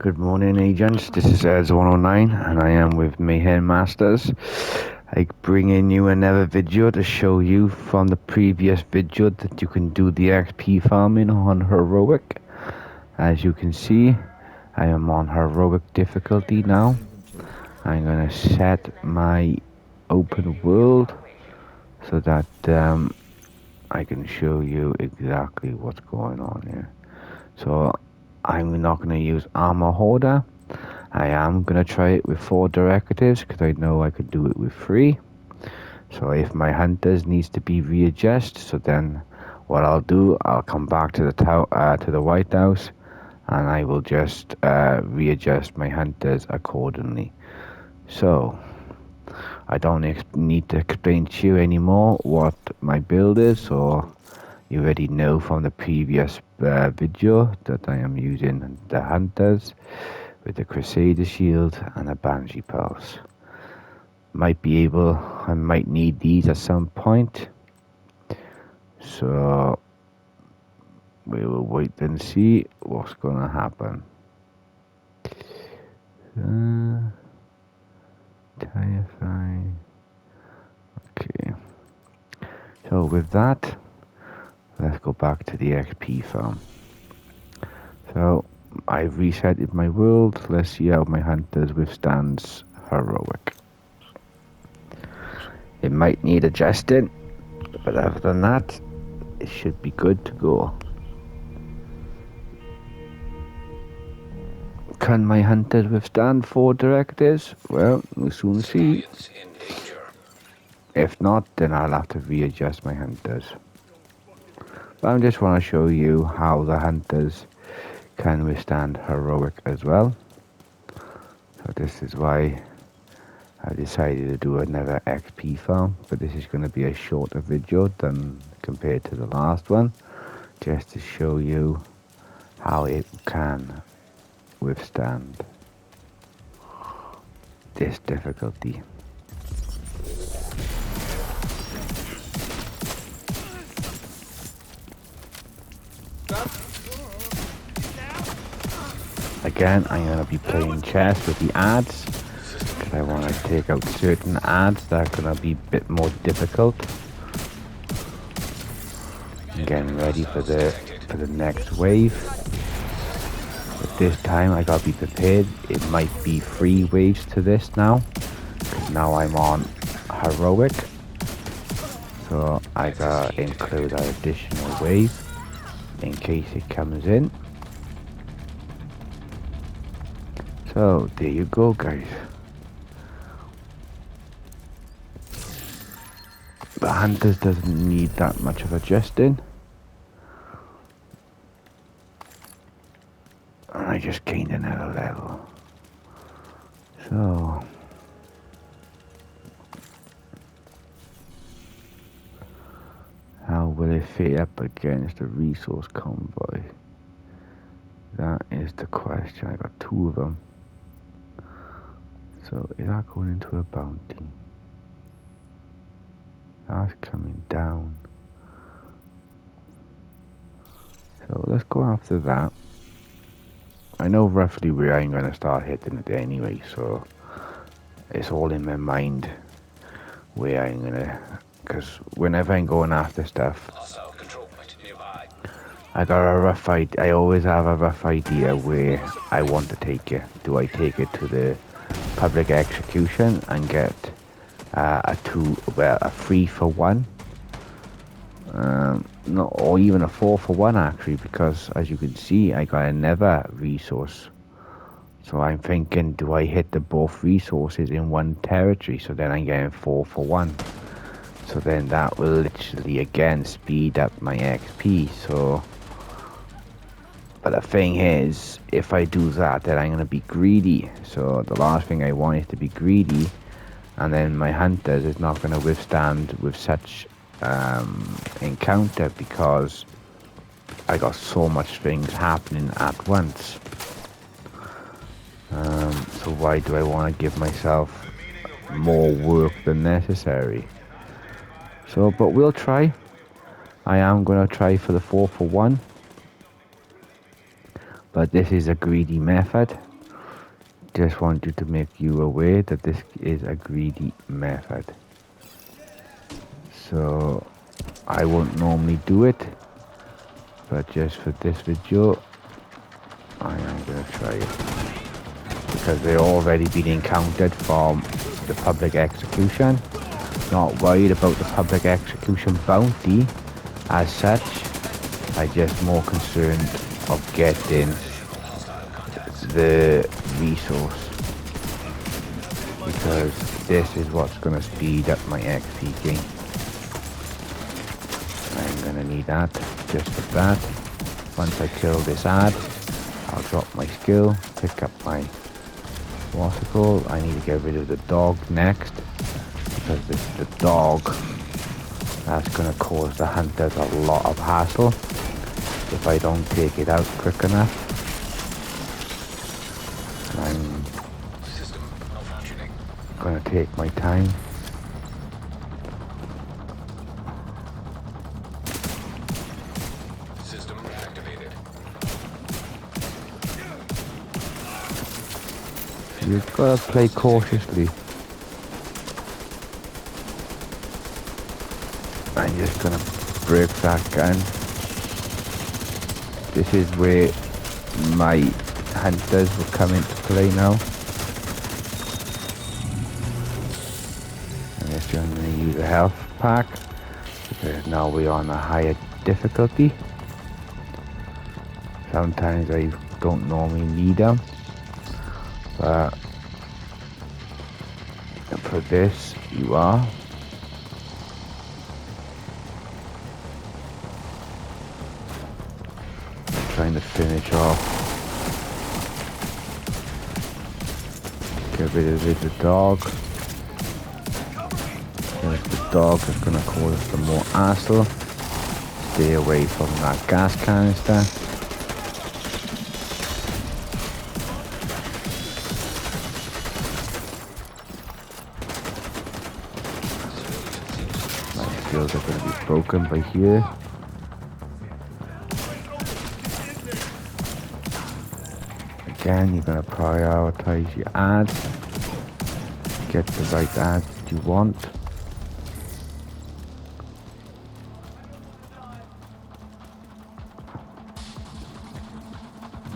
Good morning, agents. This is Eds109, and I am with Mayhem Masters. I bring in you another video to show you from the previous video that you can do the XP farming on Heroic. As you can see, I am on Heroic difficulty now. I'm going to set my open world so that I can show you exactly what's going on here. So I'm not going to use Armor Hoarder. I am going to try it with 4 directives because I know I could do it with 3. So if my hunters needs to be readjusted, so then what I'll do, I'll come back to the White House, and I will just readjust my hunters accordingly. So I don't need to explain to you anymore what my build is, so you already know from the previous video that I am using the hunters with the Crusader Shield and a Banshee Pulse. I might need these at some point. So we will wait and see what's gonna happen. Terrifying. Okay. So with that, let's go back to the XP farm. So I've resetted my world. Let's see how my hunters withstands Heroic. It might need adjusting, but other than that, it should be good to go. Can my hunters withstand 4 directives? Well, we'll soon see. If not, then I'll have to readjust my hunters. But I just want to show you how the hunters can withstand Heroic as well. So this is why I decided to do another XP farm, but this is going to be a shorter video than compared to the last one, just to show you how it can withstand this difficulty. Again, I'm going to be playing chess with the ads, because I want to take out certain ads that are going to be a bit more difficult. I'm getting ready for the next wave. But this time I gotta be prepared. It might be 3 waves to this now, because now I'm on Heroic. So I gotta include an additional wave in case it comes in. So there you go, guys. The hunters doesn't need that much of adjusting. And I just gained another level. So how will it fit up against the resource convoy? That is the question. I got 2 of them. So is that going into a bounty? That's coming down. So let's go after that. I know roughly where I'm going to start hitting it anyway, so it's all in my mind where I'm going to, because whenever I'm going after stuff, I got a rough idea. I always have a rough idea where I want to take it. Do I take it to the public execution and get a 3 for 1? Or even a 4 for 1 actually, because as you can see I got another resource. So I'm thinking, do I hit the both resources in one territory, so then I'm getting 4 for 1. So then that will literally again speed up my XP. So but the thing is, if I do that, then I'm going to be greedy. So the last thing I want is to be greedy, and then my hunters is not going to withstand with such encounter, because I got so much things happening at once. So why do I want to give myself more work than necessary? So, but we'll try. I am going to try for the 4 for 1. But this is a greedy method. just wanted to make you aware that this is a greedy method. So I won't normally do it, but just for this video, I am going to try it. Because they've already been encountered from the public execution. Not worried about the public execution bounty as such. I'm just more concerned of getting the resource. Because this is what's going to speed up my XP gain. I'm going to need that just for that. Once I kill this ad, I'll drop my skill, pick up my what's it called? I need to get rid of the dog next, because this is the dog that's going to cause the hunters a lot of hassle if I don't take it out quick enough. I'm going to take my time. You've got to play cautiously. I'm just gonna break that gun. This is where my hunters will come into play now. And this I'm gonna use a health pack, because now we're on a higher difficulty. Sometimes I don't normally need them, but for this you are. Trying to finish off. Get rid of the dog. There's the dog that's going to cause us some more hassle. Stay away from that gas canister. My skills are going to be broken by here. Again, you're going to prioritize your ads. Get the right ads that you want.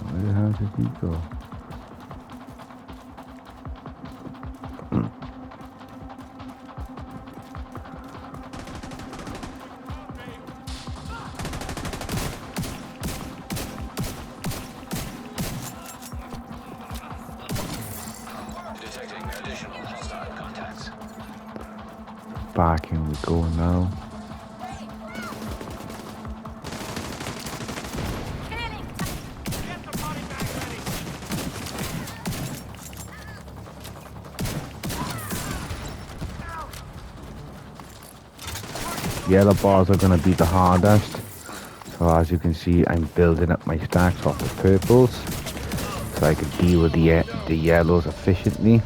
Where the hell did he go? Back in we go now. Yellow bars are going to be the hardest. So as you can see, I'm building up my stacks off the purples, so I can deal with the yellows efficiently.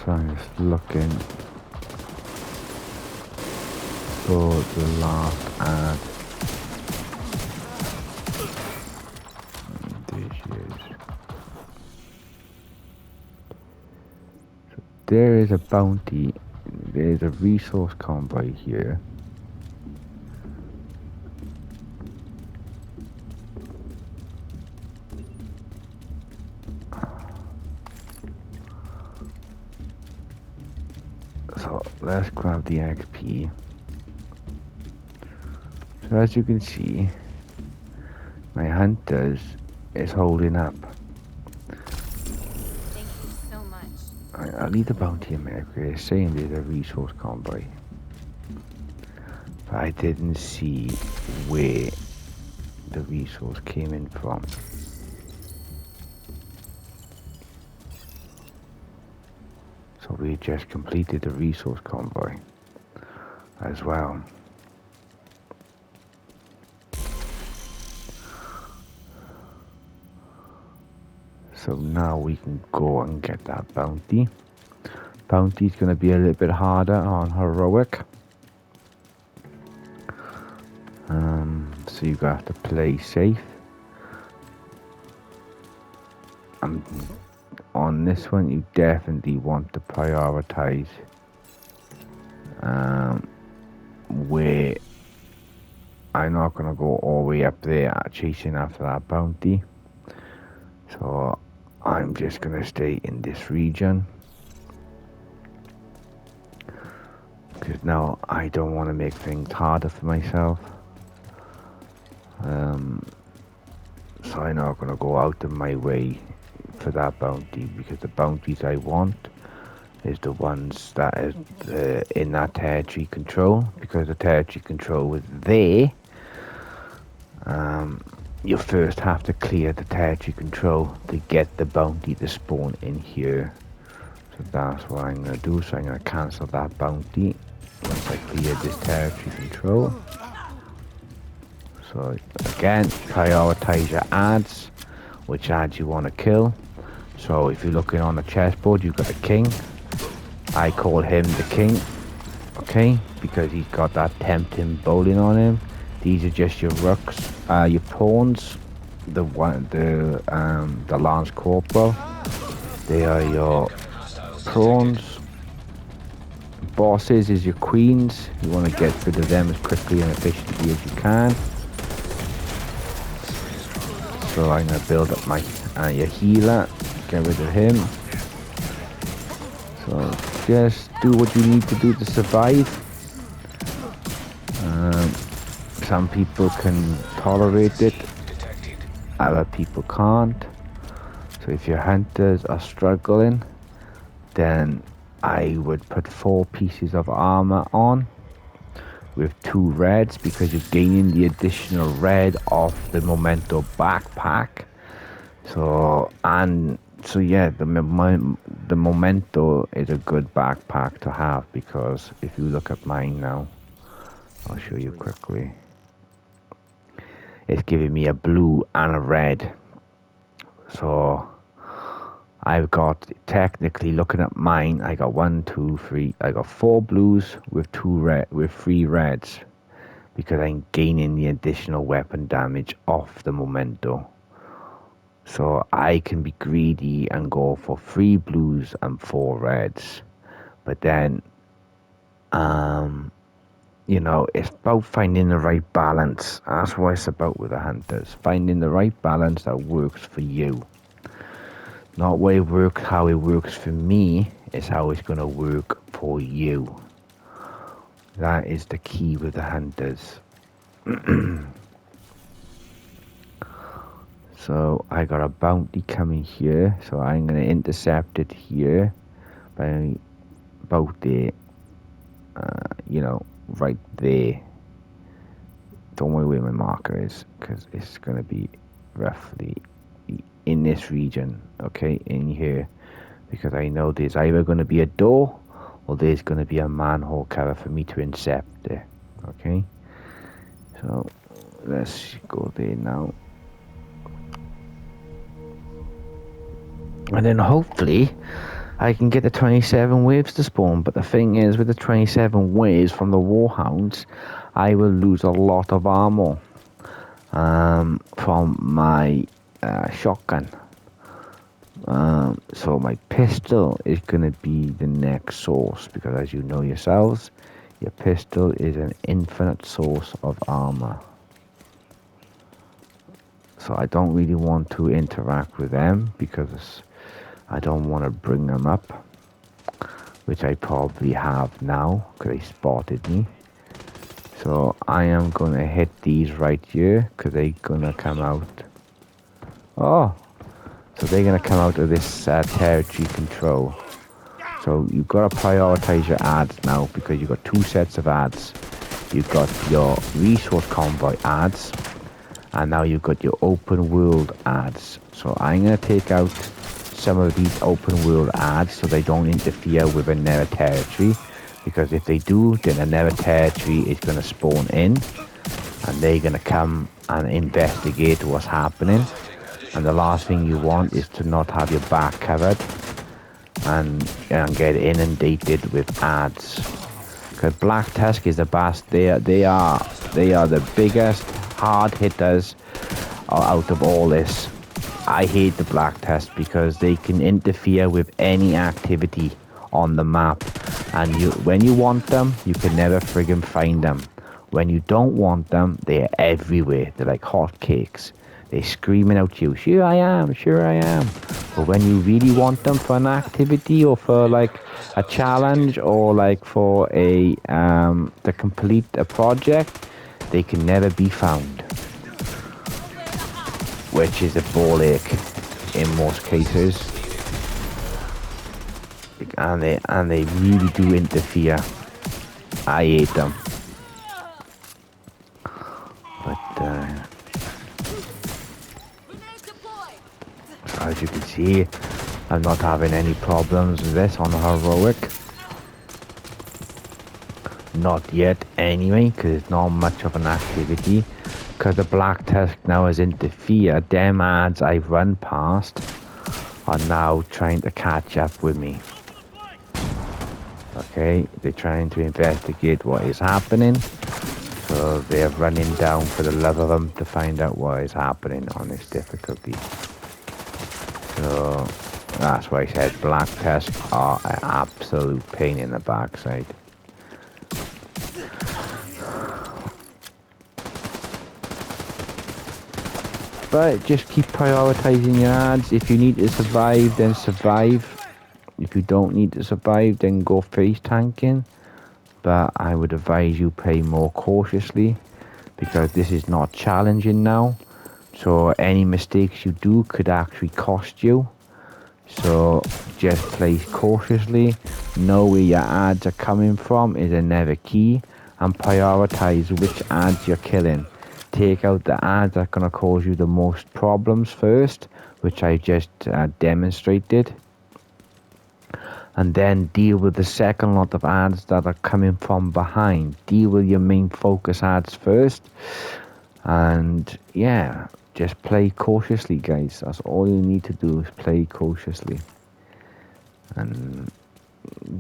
So I'm just looking for the last ad. There she is. So there is a bounty. There's a resource convoy here. So let's grab the XP. So as you can see, my hunters is holding up. Thank you so much. I'll leave the bounty in there because it's saying there's a resource convoy. But I didn't see where the resource came in from. So we just completed the resource convoy as well. So now we can go and get that bounty. Bounty's going to be a little bit harder on heroic. So you have to play safe. On this one, you definitely want to prioritize where I'm not going to go all the way up there chasing after that bounty. So I'm just going to stay in this region. Because now I don't want to make things harder for myself. So I'm not going to go out of my way for that bounty, because the bounties I want is the ones that is in that territory control, because the territory control is there. You first have to clear the territory control to get the bounty to spawn in here. So that's what I'm going to do. So I'm going to cancel that bounty once I clear this territory control. So again, prioritize your ads, which ads you want to kill. So if you're looking on the chessboard, you've got the king. I call him the king, okay, because he's got that tempting bowling on him. These are just your rooks, your pawns, the lance corporal. They are your pawns. Bosses is your queens. You want to get rid of them as quickly and efficiently as you can. So I'm going to build up my your healer, get rid of him. So just do what you need to do to survive. Some people can tolerate it, other people can't. So if your hunters are struggling, then I would put 4 pieces of armor on with 2 reds, because you're gaining the additional red off the memento backpack. So yeah, the memento is a good backpack to have, because if you look at mine now, I'll show you quickly. It's giving me a blue and a red. So I've got, technically looking at mine, I got 1, 2, 3. I got 4 blues with 3 reds, because I'm gaining the additional weapon damage off the memento. So I can be greedy and go for 3 blues and 4 reds. But then, you know, it's about finding the right balance. That's what it's about with the hunters. Finding the right balance that works for you. Not how it works for me, is how it's going to work for you. That is the key with the hunters. So I got a bounty coming here, so I'm going to intercept it here by about there, you know, right there. Don't worry where my marker is, because it's going to be roughly in this region, okay, in here, because I know there's either going to be a door or there's going to be a manhole cover for me to intercept there, okay. So let's go there now. And then hopefully I can get the 27 waves to spawn. But the thing is, with the 27 waves from the Warhounds, I will lose a lot of armor from my shotgun. So my pistol is going to be the next source, because as you know yourselves, your pistol is an infinite source of armor. So I don't really want to interact with them, because I don't want to bring them up, which I probably have now, because they spotted me. So I am going to hit these right here, because they're going to come out. Oh, so they're going to come out of this territory control. So you've got to prioritize your ads now, because you've got 2 sets of ads. You've got your resource convoy ads, and now you've got your open world ads. So I'm going to take out some of these open world ads so they don't interfere with another territory, because if they do, then another territory is going to spawn in and they're going to come and investigate what's happening. And the last thing you want is to not have your back covered and get inundated with ads. Because Black Tusk is the best. They are the biggest hard hitters out of all this. I hate the Black Tusk because they can interfere with any activity on the map, and when you want them, you can never friggin' find them. When you don't want them, they're everywhere. They're like hotcakes. They're screaming out to you, "Sure I am, sure I am." But when you really want them for an activity or for like a challenge or like for a to complete a project, they can never be found, which is a ball ache in most cases. And they really do interfere. I hate them. But as you can see, I'm not having any problems with this on heroic. Not yet anyway, because it's not much of an activity. Because the Black Tusk now has interfered, them ads I've run past are now trying to catch up with me. Okay, they're trying to investigate what is happening. So they're running down for the love of them to find out what is happening on this difficulty. So that's why I said Black Tusk are an absolute pain in the backside. But just keep prioritizing your ads. If you need to survive, then survive. If you don't need to survive, then go face tanking. But I would advise you play more cautiously, because this is not challenging now. So any mistakes you do could actually cost you. So just play cautiously. Know where your ads are coming from is another key. And prioritize which ads you're killing. Take out the ads that are going to cause you the most problems first, which I just demonstrated. And then deal with the second lot of ads that are coming from behind. Deal with your main focus ads first. And yeah, just play cautiously, guys. That's all you need to do, is play cautiously. And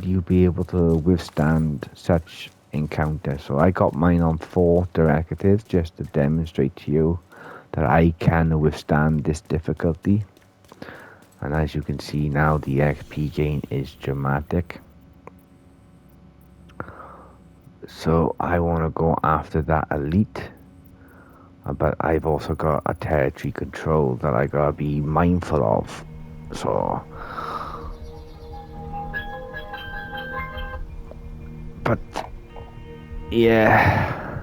you'll be able to withstand such encounters. So I got mine on 4 directives just to demonstrate to you that I can withstand this difficulty. And as you can see now, the XP gain is dramatic. So I want to go after that elite. But I've also got a territory control that I gotta be mindful of. So, but yeah,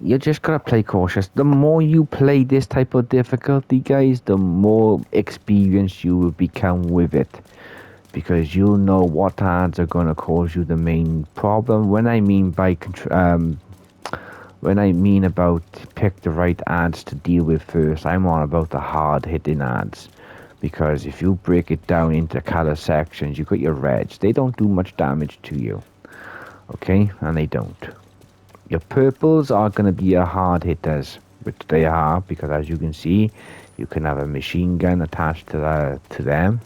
you just gotta play cautious. The more you play this type of difficulty, guys, the more experienced you will become with it, because you'll know what ads are gonna cause you the main problem. When I mean about pick the right ads to deal with first, I'm on about the hard hitting ads. Because if you break it down into color sections, you got your reds. They don't do much damage to you. Okay? And they don't. Your purples are going to be your hard hitters, which they are, because as you can see, you can have a machine gun attached to them.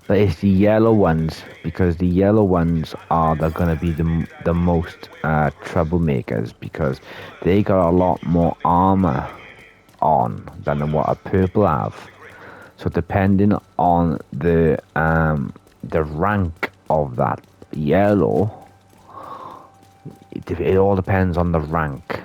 But it's the yellow ones, because the yellow ones are going to be the most troublemakers, because they got a lot more armor on than what a purple have. So depending on the rank of that yellow, it all depends on the rank.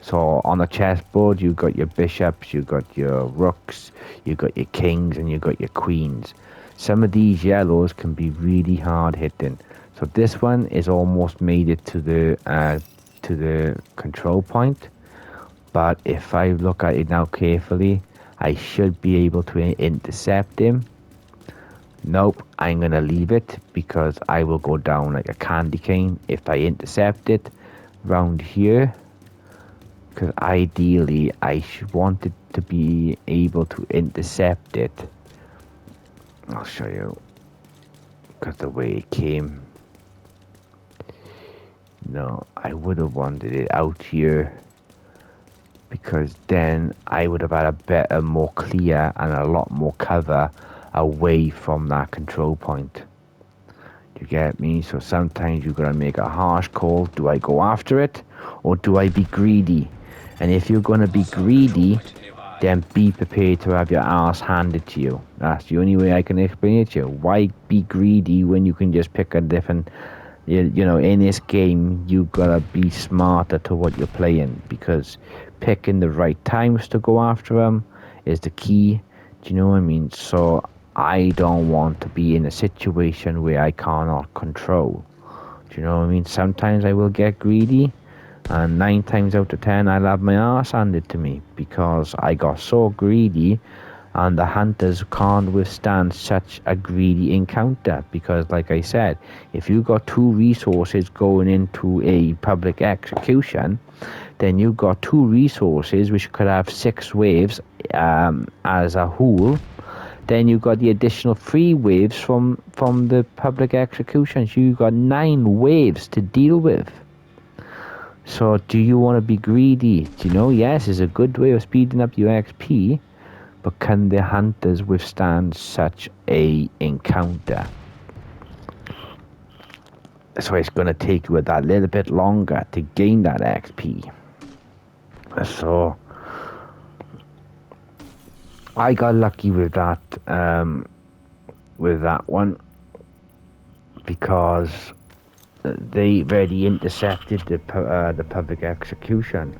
So on the chessboard, you got your bishops, you got your rooks, you got your kings, and you got your queens. Some of these yellows can be really hard hitting. So this one is almost made it to the control point. But if I look at it now carefully, I should be able to intercept him. Nope, I'm going to leave it, because I will go down like a candy cane if I intercept it round here. Because ideally, I wanted to be able to intercept it. I'll show you. Because the way it came. No, I would have wanted it out here. because then I would have had a better, more clear, and a lot more cover away from that control point. You get me? So sometimes you gotta make a harsh call. Do I go after it, or do I be greedy? And if you're gonna be greedy, then be prepared to have your ass handed to you. That's the only way I can explain it to you. Why be greedy when you can just pick a different... You know, in this game, you gotta be smarter to what you're playing, because picking the right times to go after them is the key. Do you know what I mean? So I don't want to be in a situation where I cannot control. Do you know what I mean? Sometimes I will get greedy, and 9 times out of 10 I'll have my ass handed to me because I got so greedy, and the hunters can't withstand such a greedy encounter, because like I said, if you got 2 resources going into a public execution, then you got 2 resources which could have 6 waves as a whole. Then you got the additional 3 waves from the public execution, so you got 9 waves to deal with. So do you want to be greedy? Do you know? Yes, it's a good way of speeding up your XP, but can the hunters withstand such a encounter? So it's going to take you that little bit longer to gain that XP. So I got lucky with that one, because they already intercepted the public execution.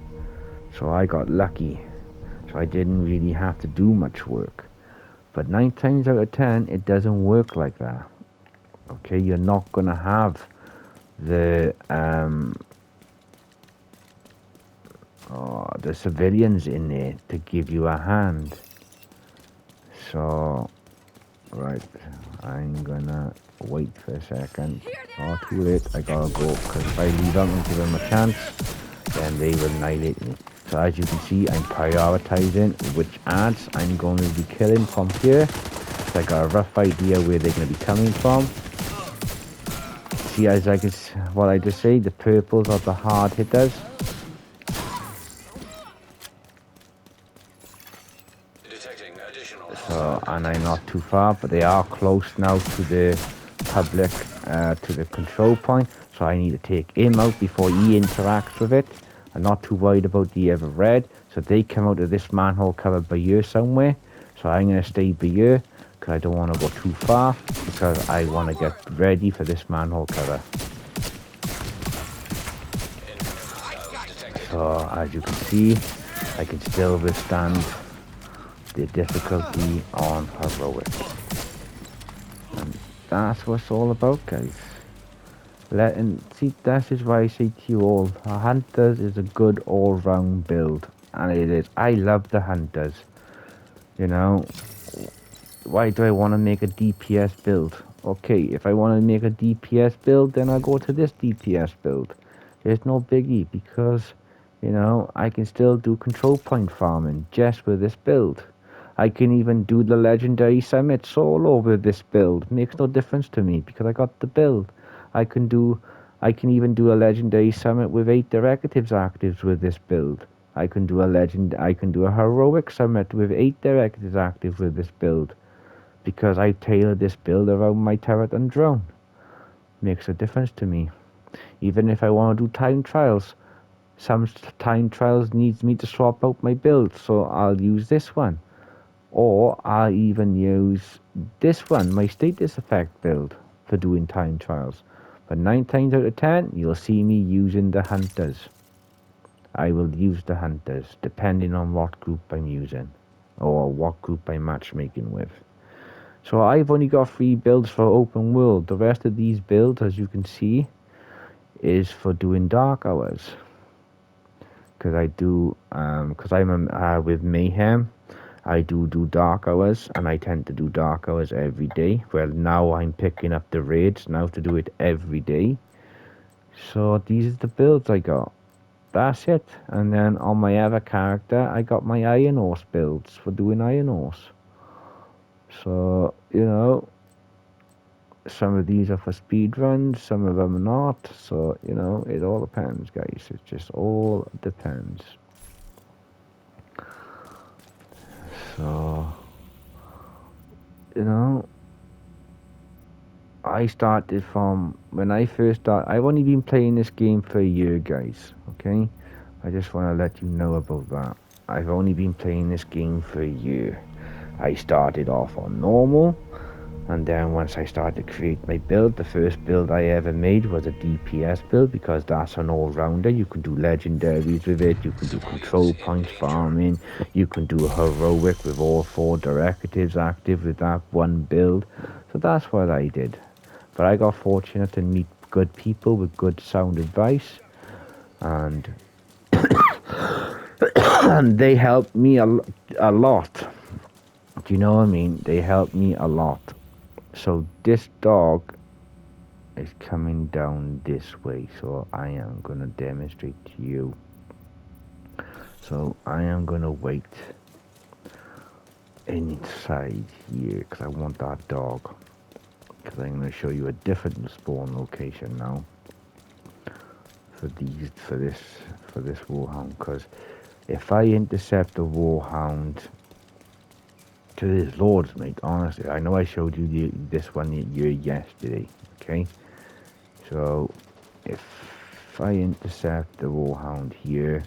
So I got lucky. So I didn't really have to do much work. But 9 times out of 10, it doesn't work like that. Okay, you're not gonna have the civilians in there to give you a hand. So, right, I'm gonna wait for a second. Oh, too late, I gotta go, because if I leave them and give them a chance, then they will annihilate me. So as you can see, I'm prioritizing which ads I'm going to be killing from here. So I got a rough idea where they're going to be coming from. See, as I can, what I just say, the purples are the hard hitters. So, and I'm not too far, but they are close now to the public, to the control point. So I need to take him out before he interacts with it. I'm not too worried about the other red. So they come out of this manhole cover by here somewhere. So I'm going to stay by here, because I don't want to go too far, because I want to get ready for this manhole cover. So as you can see, I can still withstand the difficulty on heroic. And that's what it's all about, guys. See, that is why I say to you all, a Hunters is a good all-round build. And it is. I love the Hunters. You know, why do I want to make a DPS build? Okay, if I want to make a DPS build, then I'll go to this DPS build. There's no biggie, because, you know, I can still do control point farming just with this build. I can even do the legendary summit solo with this build. Makes no difference to me, because I got the build. I can even do a legendary summit with 8 directives actives with this build. I can do a heroic summit with 8 directives active with this build, because I tailored this build around my turret and drone. Makes a difference to me. Even if I want to do time trials, some time trials needs me to swap out my build, so I'll use this one. Or I'll even use this one, my status effect build, for doing time trials. But 9 times out of 10, you'll see me using the hunters. I will use the hunters, depending on what group I'm using, or what group I'm matchmaking with. So I've only got 3 builds for open world. The rest of these builds, as you can see, is for doing dark hours. Because I'm with Mayhem, I do dark hours, and I tend to do dark hours every day. Well, now I'm picking up the raids now to do it every day. So these are the builds I got. That's it. And then on my other character, I got my Iron Horse builds for doing Iron Horse. So, you know, some of these are for speed runs, some of them are not. So, you know, it all depends, guys. It just all depends. I started from when I first started. I've only been playing this game for a year, guys. Okay, I just want to let you know about that. I've only been playing this game for a year. I started off on normal, and then once I started to create my build, the first build I ever made was a DPS build because that's an all-rounder. You can do legendaries with it, you can do control points farming, you can do a heroic with all 4 directives active with that one build. So that's what I did. But I got fortunate to meet good people with good sound advice, and and they helped me a lot. Do you know what I mean? They helped me a lot. So this dog is coming down this way, so I am going to demonstrate to you. So I am going to wait inside here because I want that dog, because I'm going to show you a different spawn location now for this warhound. Because if I intercept a warhound to his lords, mate, honestly, I know I showed you this one here yesterday, okay? So if I intercept the warhound here,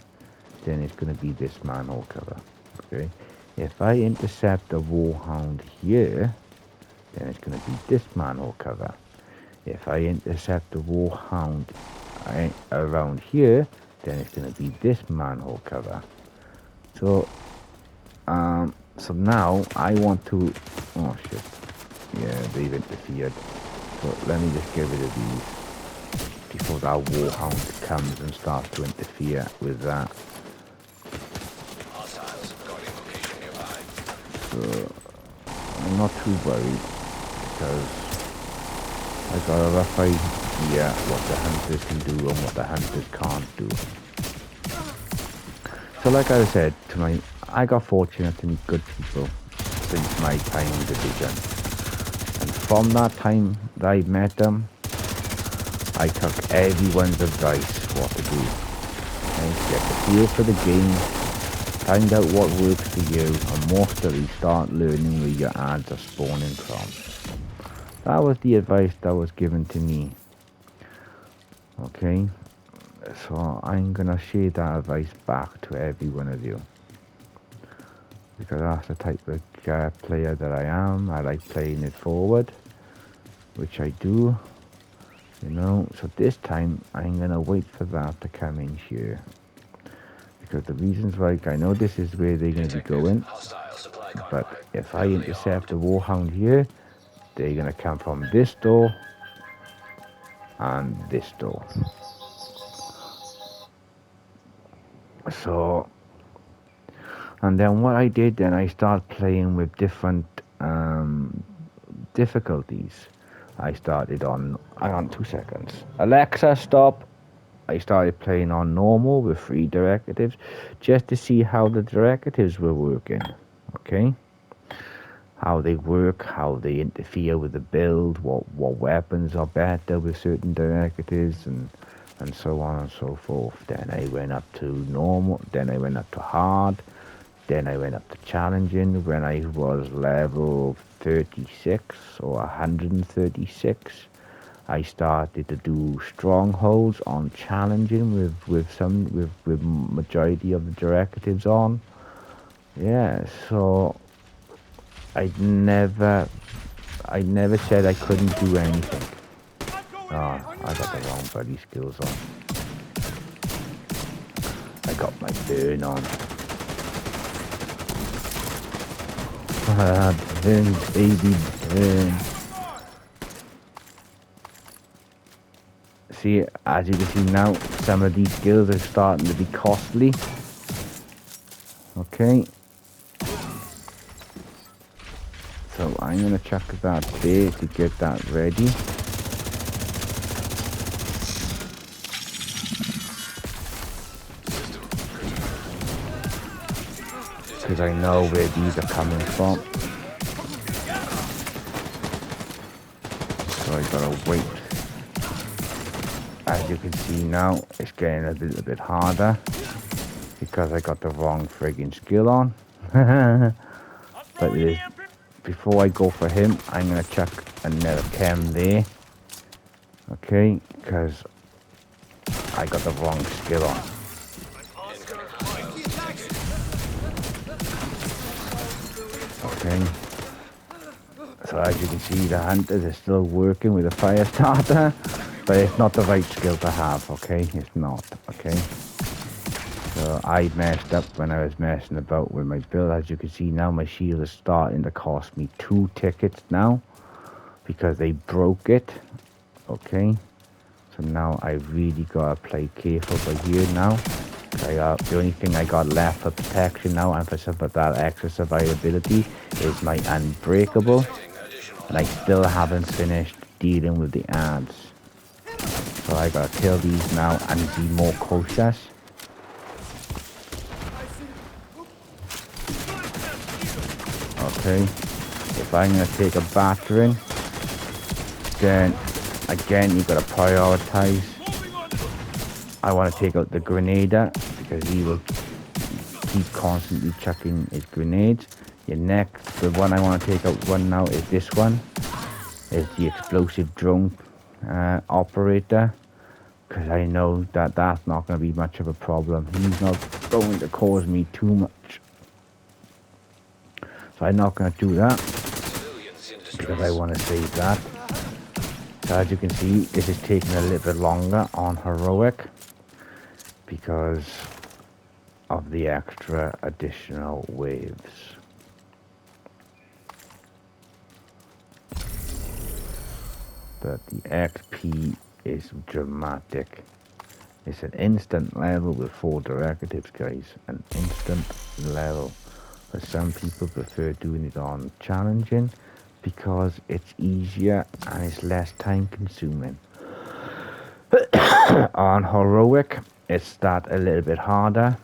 then it's going to be this manhole cover, okay? If I intercept the warhound here, then it's going to be this manhole cover. If I intercept the warhound around here, then it's going to be this manhole cover. So so now I want to, oh shit, yeah, they've interfered. So let me just get rid of these before that warhound comes and starts to interfere with that. So I'm not too worried because I got a rough idea what the hunters can do and what the hunters can't do. So like I said, I got fortunate to meet good people since my time in Division. And from that time that I met them, I took everyone's advice what to do. And get the feel for the game, find out what works for you, and mostly start learning where your ads are spawning from. That was the advice that was given to me. Okay, so I'm gonna share that advice back to every one of you, because that's the type of player that I am. I like playing it forward, which I do, you know. So this time I'm gonna wait for that to come in here, because the reasons why, I know this is where they're gonna be going, but if I intercept the warhound here, they're gonna come from this door and this door. So, and then what I did, then I start playing with different difficulties. I started on, hang on 2 seconds. Alexa, stop. I started playing on normal with 3 directives, just to see how the directives were working, okay? How they work, how they interfere with the build, what weapons are better with certain directives, and so on and so forth. Then I went up to normal, then I went up to hard, then I went up to challenging when I was level 36 or 136. I started to do strongholds on challenging with majority of the directives on. Yeah, so I never said I couldn't do anything. Oh, I got the wrong bloody skills on. I got my burn on. Burn, baby, burn. See, as you can see now, some of these skills are starting to be costly. Okay. So I'm gonna chuck that there to get that ready. Because I know where these are coming from. So I gotta wait. As you can see now, it's getting a little bit harder because I got the wrong friggin' skill on. But it is, before I go for him, I'm gonna chuck another chem there Okay, because I got the wrong skill on. Okay. So as you can see, the hunters are still working with a fire starter, but it's not the right skill to have, okay? It's not, okay? So I messed up when I was messing about with my build. As you can see now, my shield is starting to cost me 2 tickets now because they broke it, okay? So now I really gotta play careful by here now. The only thing I got left for protection now and for some of that extra survivability is my unbreakable. And I still haven't finished dealing with the ads. So I gotta kill these now and be more cautious. Okay. If I'm gonna take a battering, then again you gotta prioritize. I wanna take out the grenader because he will keep constantly chucking his grenades. The one I wanna take out one now is this one. Is the explosive drone operator. Because I know that that's not going to be much of a problem. He's not going to cause me too much. So I'm not going to do that. Because I want to save that. So as you can see, this is taking a little bit longer on heroic. Because of the extra additional waves. But the XP is dramatic. It's an instant level with 4 directives, guys. An instant level. But some people prefer doing it on challenging because it's easier and it's less time consuming. On heroic, it's that a little bit harder.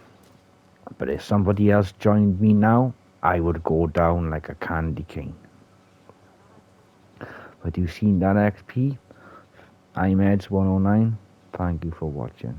But if somebody else joined me now, I would go down like a candy cane. But you've seen that XP? IMEDS 109. Thank you for watching.